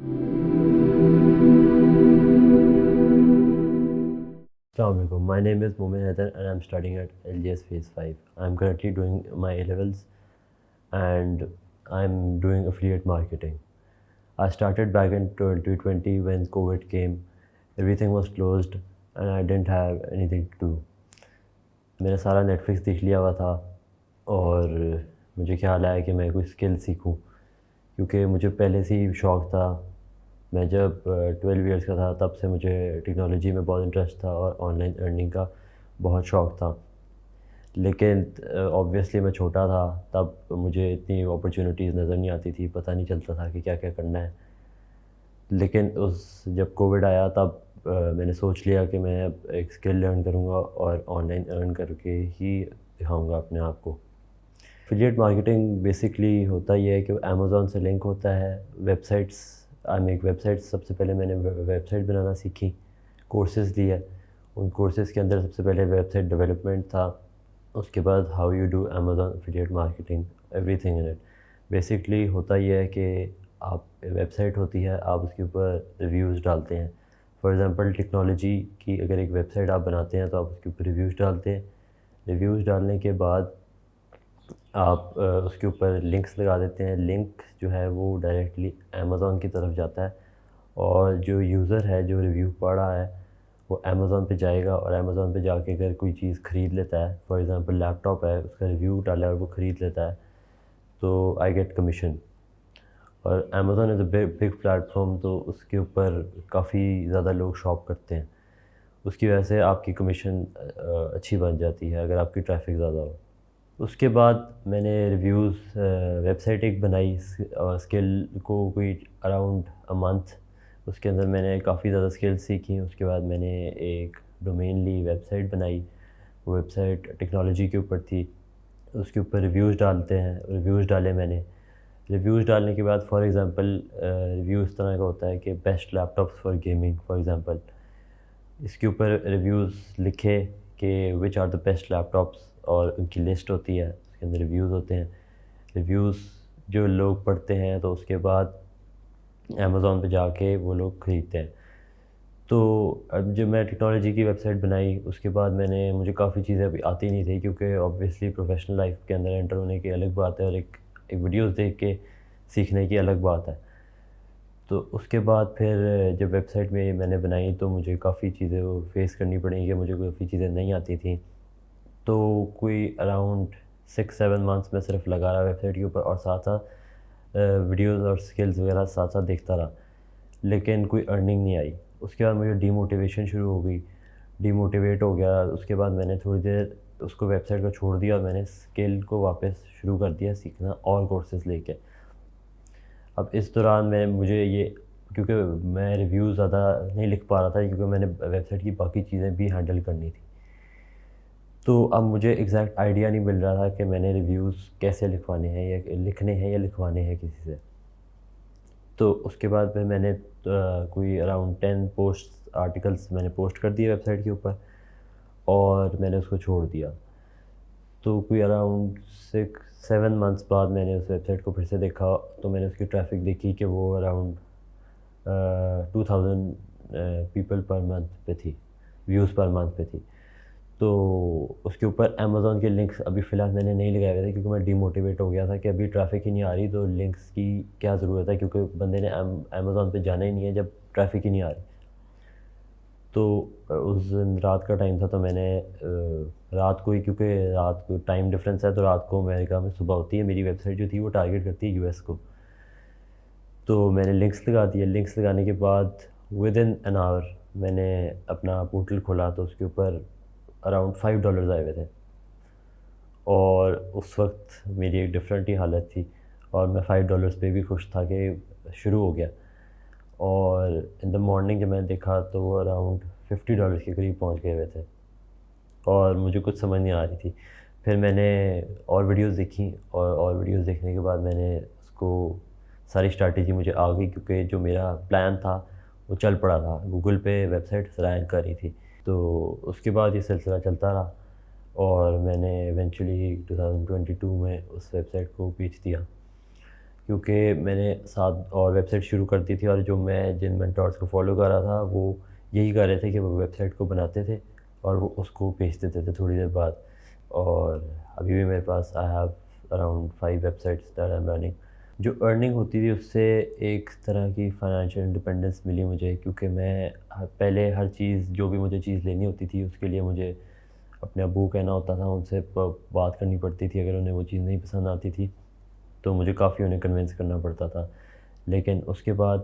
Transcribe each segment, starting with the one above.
Assalamu alaikum. My name is Mumin Haider and I'm studying at LGS Phase 5. I'm currently doing my A-levels and I'm doing affiliate marketing. I started back in 2020 when COVID came. Everything was closed and I didn't have anything to do. میں نے سارا Netflix دیکھ لیا ہوا تھا اور مجھے خیال آیا کہ میں کوئی اسکل سیکھوں، کیونکہ مجھے پہلے سے ہی شوق تھا. میں جب 12 ایئرس کا تھا تب سے مجھے ٹیکنالوجی میں بہت انٹرسٹ تھا اور آن لائن ارننگ کا بہت شوق تھا. لیکن آبویسلی میں چھوٹا تھا تب مجھے اتنی اپرچونیٹیز نظر نہیں آتی تھی، پتہ نہیں چلتا تھا کہ کیا کیا کرنا ہے. لیکن جب کووڈ آیا تب میں نے سوچ لیا کہ میں اب ایک اسکل لرن کروں گا اور آن لائن ارن کر کے ہی دکھاؤں گا اپنے آپ کو. افیلیٹ مارکیٹنگ بیسکلی ہوتا یہ ہے کہ امیزون سے لنک ہوتا ہے ویب سائٹس. ایک ویب سائٹ سب سے پہلے میں نے ویب سائٹ بنانا سیکھی، کورسز لیے. ان کورسز کے اندر سب سے پہلے ویب سائٹ ڈیولپمنٹ تھا، اس کے بعد how you do Amazon affiliate marketing, every thing in it. Basically ہوتا یہ ہے کہ آپ ویب سائٹ ہوتی ہے، آپ اس کے اوپر ریویوز ڈالتے ہیں. فار ایگزامپل ٹیکنالوجی کی اگر ایک ویب سائٹ آپ بناتے ہیں تو آپ اس کے اوپر ریویوز ڈالتے ہیں. ریویوز ڈالنے کے بعد آپ اس کے اوپر لنکس لگا دیتے ہیں. لنک جو ہے وہ ڈائریکٹلی امیزون کی طرف جاتا ہے اور جو یوزر ہے جو ریویو پڑھ رہا ہے وہ امیزون پہ جائے گا اور امیزون پہ جا کے اگر کوئی چیز خرید لیتا ہے، فار ایگزامپل لیپ ٹاپ ہے، اس کا ریویو ڈالا ہے اور وہ خرید لیتا ہے تو آئی گیٹ کمیشن. اور Amazon is a big plate form, تو اس کے اوپر کافی زیادہ لوگ شاپ کرتے ہیں. اس کی وجہ سے آپ کی کمیشن اچھی بن جاتی ہے اگر آپ کی ٹریفک زیادہ ہو. اس کے بعد میں نے ریویوز ویب سائٹ ایک بنائی اسکل کو کوئی اراؤنڈ اے منتھ. اس کے اندر میں نے کافی زیادہ اسکل سیکھی. اس کے بعد میں نے ایک ڈومین لی ویب سائٹ بنائی. وہ ویب سائٹ ٹیکنالوجی کے اوپر تھی. اس کے اوپر ریویوز ڈالتے ہیں، ریویوز ڈالے میں نے. ریویوز ڈالنے کے بعد فار ایگزامپل ریویو اس طرح کا ہوتا ہے کہ best laptops for gaming for example. اس کے اوپر ریویوز لکھے کہ which are the best laptops اور ان کی لسٹ ہوتی ہے، اس کے اندر ریویوز ہوتے ہیں. ریویوز جو لوگ پڑھتے ہیں تو اس کے بعد امیزون پہ جا کے وہ لوگ خریدتے ہیں. تو اب جب میں ٹیکنالوجی کی ویب سائٹ بنائی اس کے بعد مجھے کافی چیزیں ابھی آتی نہیں تھی، کیونکہ آبویسلی پروفیشنل لائف کے اندر انٹر ہونے کی الگ بات ہے اور ایک ویڈیوز دیکھ کے سیکھنے کی الگ بات ہے. تو اس کے بعد پھر جب ویب سائٹ میں نے بنائی تو مجھے کافی چیزیں فیس کرنی پڑیں کہ مجھے کافی چیزیں نہیں آتی تھیں. تو کوئی اراؤنڈ 6-7 منتھس میں صرف لگا رہا ویب سائٹ کے اوپر اور ساتھ ساتھ ویڈیوز اور سکلز وغیرہ ساتھ ساتھ دیکھتا رہا، لیکن کوئی ارننگ نہیں آئی. اس کے بعد مجھے ڈی موٹیویشن شروع ہو گئی، ڈی موٹیویٹ ہو گیا. اس کے بعد میں نے تھوڑی دیر اس کو ویب سائٹ کو چھوڑ دیا اور میں نے اسکل کو واپس شروع کر دیا سیکھنا اور کورسز لے کے. اب اس دوران مجھے یہ کیونکہ میں ریویو زیادہ نہیں لکھ پا رہا تھا کیونکہ میں نے ویب سائٹ کی باقی چیزیں بھی ہینڈل کرنی تھی. تو اب مجھے ایگزیکٹ آئیڈیا نہیں مل رہا تھا کہ میں نے ریویوز کیسے لکھوانے ہیں یا لکھنے ہیں یا لکھوانے ہیں کسی سے. تو اس کے بعد پھر میں نے کوئی اراؤنڈ 10 پوسٹ آرٹیکلس میں نے پوسٹ کر دیے ویب سائٹ کے اوپر اور میں نے اس کو چھوڑ دیا. تو کوئی اراؤنڈ 6-7 منتھس بعد میں نے اس ویب سائٹ کو پھر سے دیکھا تو میں نے اس کی ٹریفک دیکھی کہ وہ اراؤنڈ 2000 پیپل پر منتھ پہ تھی، ویوز پر منتھ پہ تھی. تو اس کے اوپر امیزون کے لنکس ابھی فی الحال میں نے نہیں لگائے ہوئے تھے کیونکہ میں ڈی موٹیویٹ ہو گیا تھا کہ ابھی ٹریفک ہی نہیں آ رہی تو لنکس کی کیا ضرورت ہے، کیونکہ بندے نے امیزون پہ جانا ہی نہیں ہے جب ٹریفک ہی نہیں آ رہی. تو اس دن رات کا ٹائم تھا تو میں نے رات کو ہی، کیونکہ رات کو ٹائم ڈفرینس ہے تو رات کو امریکہ میں صبح ہوتی ہے. میری ویب سائٹ جو تھی وہ ٹارگیٹ کرتی ہے US کو. تو میں نے لنکس لگا دیے. لنکس لگانے کے بعد ود ان این آور میں نے اپنا پورٹل کھولا تو اس کے اوپر اراؤنڈ $5 آئے ہوئے تھے. اور اس وقت میری ایک ڈفرینٹ ہی حالت تھی اور میں $5 پہ بھی خوش تھا کہ شروع ہو گیا. اور ان دا مارننگ جب میں نے دیکھا تو وہ اراؤنڈ $50 کے قریب پہنچ گئے ہوئے تھے اور مجھے کچھ سمجھ نہیں آ رہی تھی. پھر میں نے اور ویڈیوز دیکھیں اور ویڈیوز دیکھنے کے بعد میں نے اس کو ساری اسٹریٹجی مجھے آ گئی، کیونکہ جو میرا پلان تھا وہ چل پڑا تھا. گوگل پہ ویب سائٹ رینک کر رہی تھی. تو اس کے بعد یہ سلسلہ چلتا رہا اور میں نے ایونچولی 2022 میں اس ویب سائٹ کو بیچ دیا. کیونکہ میں نے 7 اور ویب سائٹ شروع کر دی تھی، اور جو میں جن مینٹورس کو فالو کر رہا تھا وہ یہی کر رہے تھے کہ وہ ویب سائٹ کو بناتے تھے اور وہ اس کو بیچ دیتے تھے تھوڑی دیر بعد. اور ابھی بھی میرے پاس I have around 5 websites that I am running. جو ارننگ ہوتی تھی اس سے ایک طرح کی فائنینشیل انڈیپینڈنس ملی مجھے، کیونکہ میں پہلے ہر چیز جو بھی مجھے چیز لینی ہوتی تھی اس کے لیے مجھے اپنے ابو کو کہنا ہوتا تھا، ان سے بات کرنی پڑتی تھی. اگر انہیں وہ چیز نہیں پسند آتی تھی تو مجھے کافی انہیں کنونس کرنا پڑتا تھا. لیکن اس کے بعد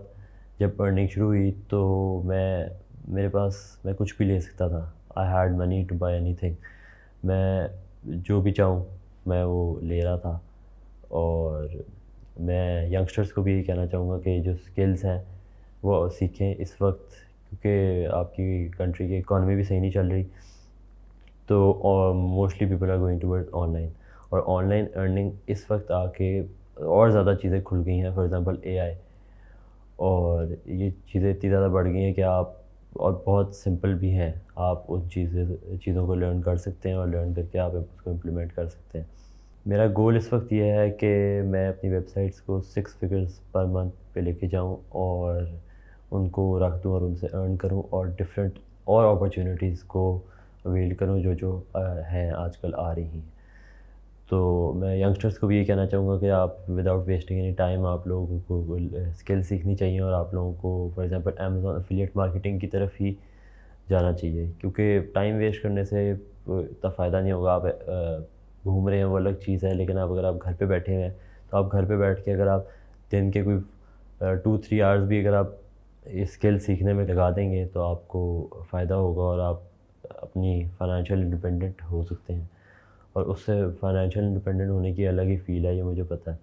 جب ارننگ شروع ہوئی تو میرے پاس میں کچھ بھی لے سکتا تھا. I had money to buy اینی تھنگ. میں جو بھی چاہوں میں وہ لے رہا تھا. اور میں ینگسٹرس کو بھی یہی کہنا چاہوں گا کہ جو اسکلز ہیں وہ سیکھیں اس وقت، کیونکہ آپ کی کنٹری کی اکانومی بھی صحیح نہیں چل رہی. تو mostly people are going toward online, اور آن لائن ارننگ اس وقت آ کے اور زیادہ چیزیں کھل گئی ہیں. فار ایگزامپل اے آئی، اور یہ چیزیں اتنی زیادہ بڑھ گئی ہیں کہ آپ، اور بہت سمپل بھی ہیں، آپ ان چیزوں کو لرن کر سکتے ہیں اور لرن کر کے آپ اس کو امپلیمنٹ کر سکتے ہیں. میرا گول اس وقت یہ ہے کہ میں اپنی ویب سائٹس کو 6 فگرز پر منتھ پہ لے کے جاؤں اور ان کو رکھ دوں اور ان سے ارن کروں، اور ڈفرینٹ اور اپرچونیٹیز کو اویل کروں جو ہیں آج کل آ رہی ہیں. تو میں ینگسٹرس کو بھی یہ کہنا چاہوں گا کہ آپ وداؤٹ ویسٹنگ اینی ٹائم آپ لوگوں کو اسکل سیکھنی چاہیے، اور آپ لوگوں کو for example Amazon affiliate marketing کی طرف ہی جانا چاہیے. کیونکہ ٹائم ویسٹ کرنے سے اتنا فائدہ نہیں ہوگا. آپ گھوم رہے ہیں وہ الگ چیز ہے، لیکن اگر آپ گھر پہ بیٹھے ہوئے ہیں تو آپ گھر پہ بیٹھ کے اگر آپ دن کے کوئی 2-3 آورس بھی اگر آپ اسکل سیکھنے میں لگا دیں گے تو آپ کو فائدہ ہوگا، اور آپ اپنی فائنینشیل انڈیپینڈنٹ ہو سکتے ہیں. اور اس سے فائنینشیل انڈیپینڈنٹ ہونے کی الگ ہی فیل ہے، یہ مجھے پتہ ہے.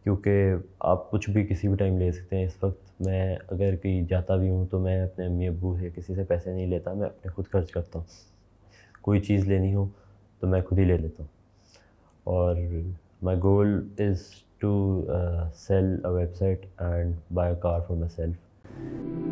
کیونکہ آپ کچھ بھی کسی بھی ٹائم لے سکتے ہیں. اس وقت میں اگر کہیں جاتا بھی ہوں تو میں اپنے امی ابو سے کسی سے پیسے نہیں لیتا، میں اپنے خود خرچ کرتا ہوں. کوئی چیز لینی ہو تو میں خود ہی لے لیتا ہوں. اور my goal is to sell a website and buy a car for my self.